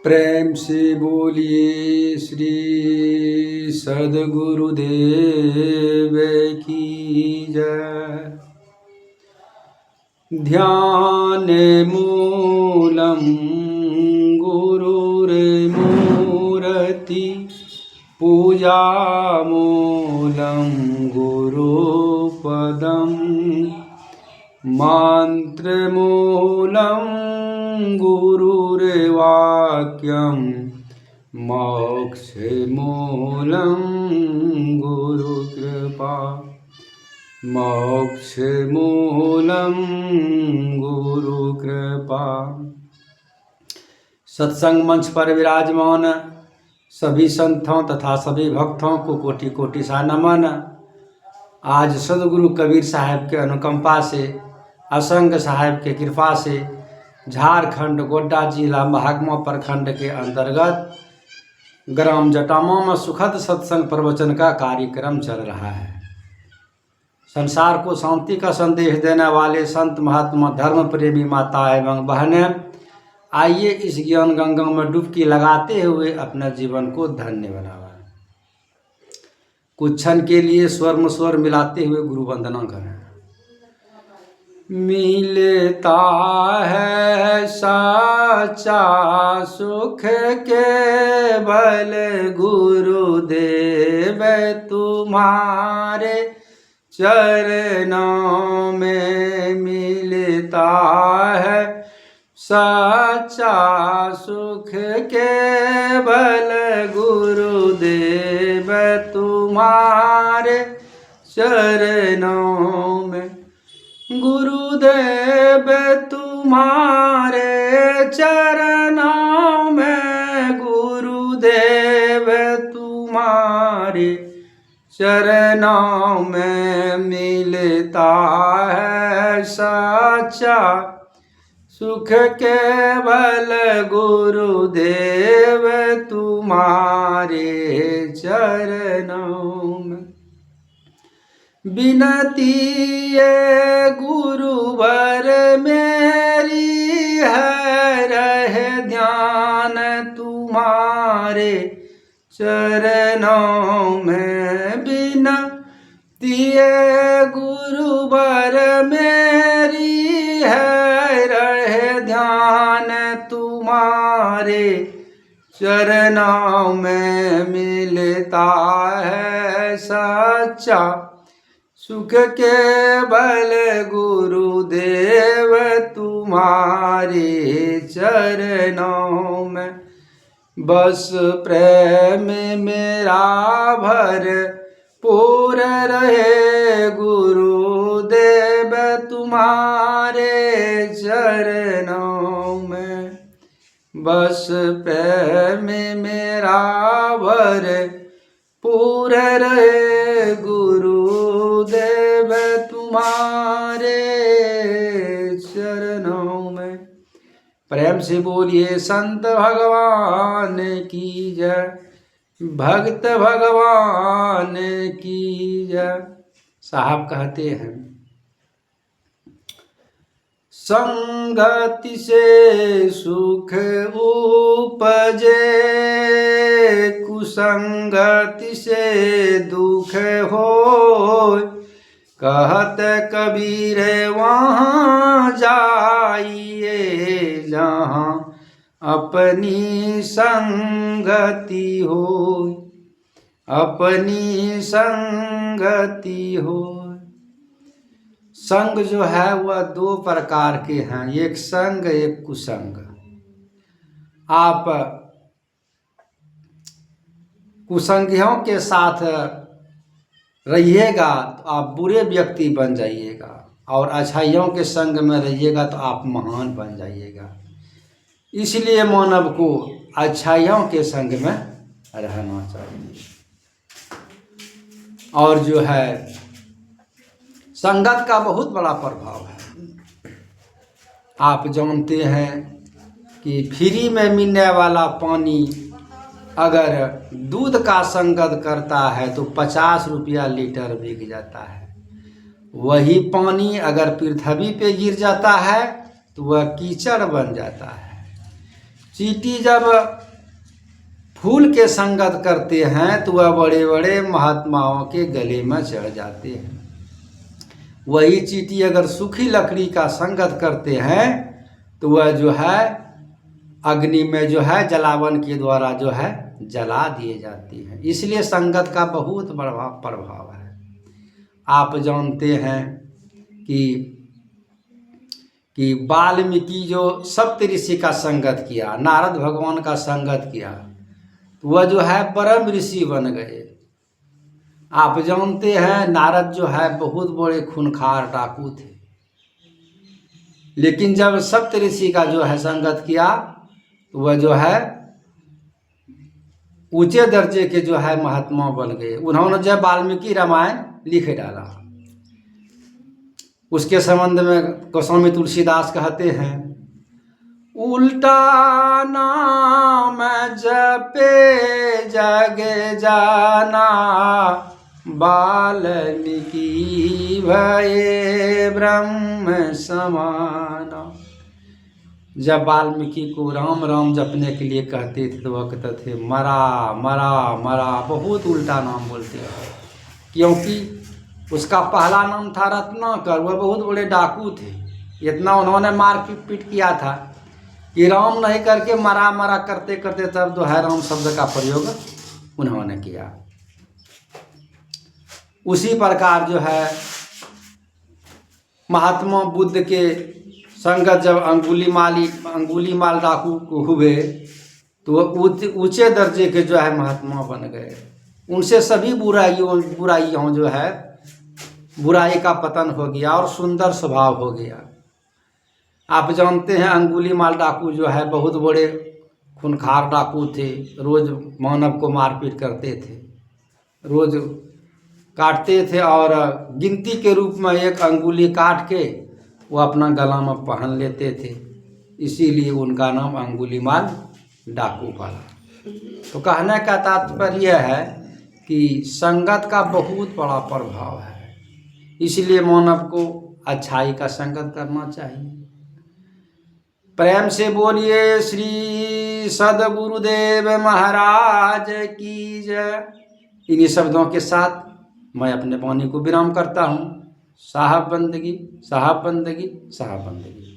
प्रेम से बोलिए श्री सद्गुरुदेव की जय। ध्यान मूलम गुरुर्मूर्ति, पूजा मूलम गुरुपदम, मंत्र मूलम गुरुर्वाक्यम, मोक्ष मूलम गुरुकृपा, मोक्ष मूलम गुरुकृपा। सत्संग मंच पर विराजमान सभी संतों तथा सभी भक्तों को कोटि कोटि सा नमन। आज सद्गुरु कबीर साहब के अनुकंपा से, असंग साहब के कृपा से झारखंड गोड्डा जिला महात्मा प्रखंड के अंतर्गत ग्राम जटामा में सुखद सत्संग प्रवचन का कार्यक्रम चल रहा है। संसार को शांति का संदेश देने वाले संत महात्मा धर्म प्रेमी माता एवं बहनें, आइए इस ज्ञान गंगा में डुबकी लगाते हुए अपने जीवन को धन्य बनावा। कुछ क्षण के लिए स्वर मिलाते हुए गुरु वंदना करें। मिलता है सच्चा सुख केवल गुरुदेव तुम्हारे चरणों में, मिलता है सच्चा सुख केवल गुरुदेव तुम्हारे चरणों में, गुरुदेव तुम्हारे चरणों में, गुरुदेव तुम्हारे चरणों में, मिलता है सच्चा सुख केवल गुरुदेव तुम्हारे चरणों में। बिनती ये गुरुवर मेरी है, रहे ध्यान तुम्हारे चरणों में। बिनती ये गुरुवर मेरी है, रहे ध्यान तुम्हारे चरणों में, मिलता है सच्चा सुख केवल गुरुदेव तुम्हारे चरणों में। बस प्रेम मेरा भर पूर रहे गुरुदेव तुम्हारे चरणों में, बस प्रेम मेरा भर पूर रहे गुरुदेव तुम्हारे चरणों में। प्रेम से बोलिए संत भगवान की जय, भक्त भगवान की जय। साहब कहते हैं, संगति से सुख उपजे, कुसंगति से दुख होय, कहत कबीर वहाँ जाइए जहाँ अपनी संगति होय, अपनी संगति होय। संग जो है वह दो प्रकार के हैं, एक संग एक कुसंग। आप कुसंगियों के साथ रहिएगा तो आप बुरे व्यक्ति बन जाइएगा, और अच्छाइयों के संग में रहिएगा तो आप महान बन जाइएगा। इसलिए मानव को अच्छाइयों के संग में रहना चाहिए। और जो है संगत का बहुत बड़ा प्रभाव है। आप जानते हैं कि फ्री में मिलने वाला पानी अगर दूध का संगत करता है तो 50 रुपया लीटर बिक जाता है। वही पानी अगर पृथ्वी पे गिर जाता है तो वह कीचड़ बन जाता है। चींटी जब फूल के संगत करते हैं तो वह बड़े बड़े महात्माओं के गले में चढ़ जाते हैं। वही चींटी अगर सूखी लकड़ी का संगत करते हैं तो वह जो है अग्नि में जो है जलावन के द्वारा जो है जला दिए जाती हैं। इसलिए संगत का बहुत बड़ा प्रभाव है। आप जानते हैं कि वाल्मीकि जो सप्त ऋषि का संगत किया, नारद भगवान का संगत किया, तो वह जो है परम ऋषि बन गए। आप जानते हैं नारद जो है बहुत बड़े खूंखार डाकू थे, लेकिन जब सप्त ऋषि का जो है संगत किया तो वह जो है ऊंचे दर्जे के जो है महात्मा बन गए। उन्होंने जब वाल्मीकि रामायण लिख डाला, उसके संबंध में गोस्वामी तुलसीदास कहते हैं, उल्टा नाम जपे जग जाना, वाल्मीकि भये ब्रह्म समाना। जब वाल्मीकि को राम राम जपने के लिए कहते थे तो वह कहते थे मरा मरा मरा, बहुत उल्टा नाम बोलते हैं। क्योंकि उसका पहला नाम था रत्नाकर, वह बहुत बड़े डाकू थे। इतना उन्होंने मार पीट किया था कि राम नहीं करके मरा मरा करते करते तब जो है राम शब्द का प्रयोग उन्होंने किया। उसी प्रकार जो है महात्मा बुद्ध के संगत जब अंगुलीमाल डाकू को हुए तो वह ऊंचे दर्जे के जो है महात्मा बन गए। उनसे सभी बुराइयों जो है बुराई का पतन हो गया और सुंदर स्वभाव हो गया। आप जानते हैं अंगुलीमाल डाकू जो है बहुत बड़े खूंखार डाकू थे। रोज मानव को मारपीट करते थे, रोज काटते थे और गिनती के रूप में एक अंगुली काट के वो अपना गला में पहन लेते थे। इसीलिए उनका नाम अंगुलीमाल डाकू पड़ा। तो कहने का तात्पर्य है कि संगत का बहुत बड़ा प्रभाव है। इसलिए मानव को अच्छाई का संगत करना चाहिए। प्रेम से बोलिए श्री सद्गुरुदेव महाराज की जय। इन्हीं शब्दों के साथ मैं अपने वाणी को विराम करता हूँ। साहब बंदगी, साहब बंदगी, साहब बंदगी।